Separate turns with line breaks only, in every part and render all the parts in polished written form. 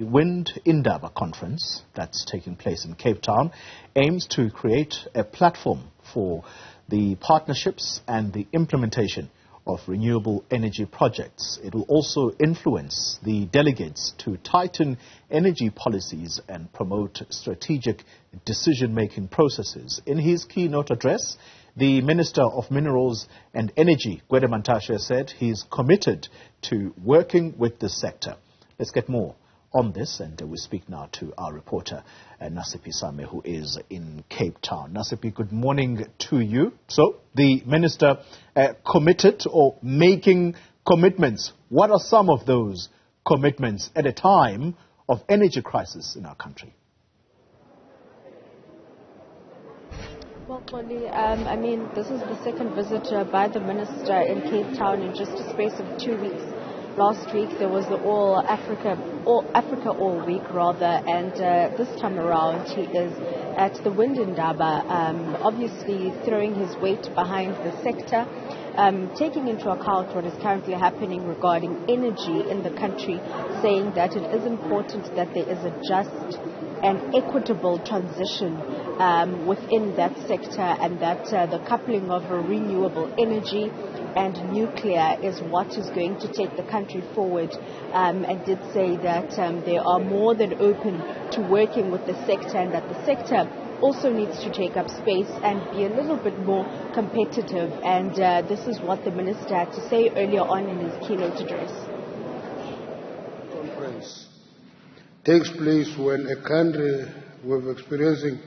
The Windaba Conference that's taking place in Cape Town aims to create a platform for the partnerships and the implementation of renewable energy projects. It will also influence the delegates to tighten energy policies and promote strategic decision-making processes. In his keynote address, the Minister of Minerals and Energy, Gwede Mantashe, said he is committed to working with the sector. Let's get more on this, and we speak now to our reporter, Nasiphi, who is in Cape Town. Nasiphi, good morning to you. So, the Minister committed or making commitments. What are some of those commitments at a time of energy crisis in our country?
Well, Xoli, this is the second visit by the Minister in Cape Town in just a space of 2 weeks. Last week there was the Africa All Week and this time around he is at the Windaba, obviously throwing his weight behind the sector, taking into account what is currently happening regarding energy in the country, saying that it is important that there is a just and equitable transition within that sector, and that the coupling of renewable energy and nuclear is what is going to take the country forward, and did say that they are more than open to working with the sector, and that the sector also needs to take up space and be a little bit more competitive. And this is what the Minister had to say earlier on in his keynote address.
Conference takes place when a country was experiencing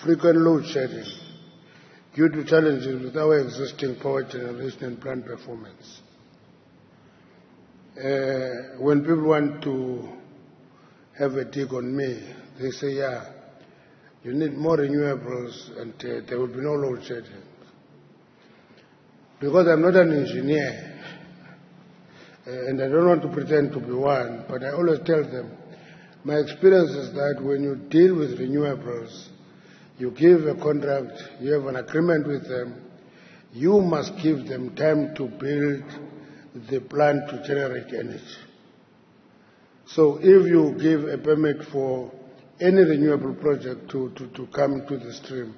frequent load shedding due to challenges with our existing power generation and plant performance. When people want to have a dig on me, they say, yeah, you need more renewables and there will be no load shedding. Because I'm not an engineer, and I don't want to pretend to be one, but I always tell them, my experience is that when you deal with renewables, you give a contract, you have an agreement with them, you must give them time to build the plant to generate energy. So if you give a permit for any renewable project to come to the stream,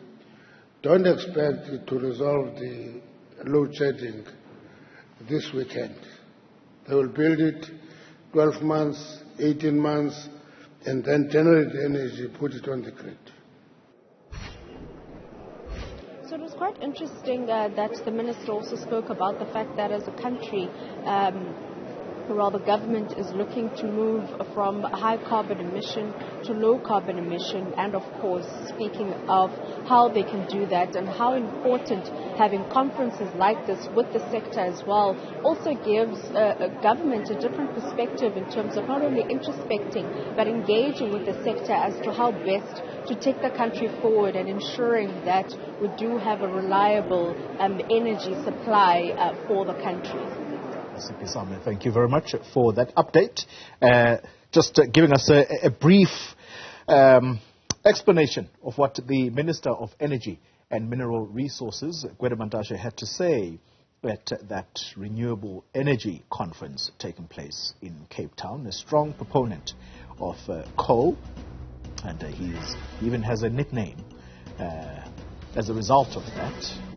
don't expect it to resolve the load shedding this weekend. They will build it 12 months, 18 months, and then generate the energy, put it on the grid.
So it was quite interesting that the Minister also spoke about the fact that as a country, the government is looking to move from high carbon emission to low carbon emission, and of course speaking of how they can do that and how important having conferences like this with the sector as well also gives a government a different perspective in terms of not only introspecting but engaging with the sector as to how best to take the country forward and ensuring that we do have a reliable energy supply for the country.
Nasiphi, thank you very much for that update. Just giving us a brief explanation of what the Minister of Energy and Mineral Resources, Gwede Mantashe, had to say at that renewable energy conference taking place in Cape Town. A strong proponent of coal, and he even has a nickname as a result of that.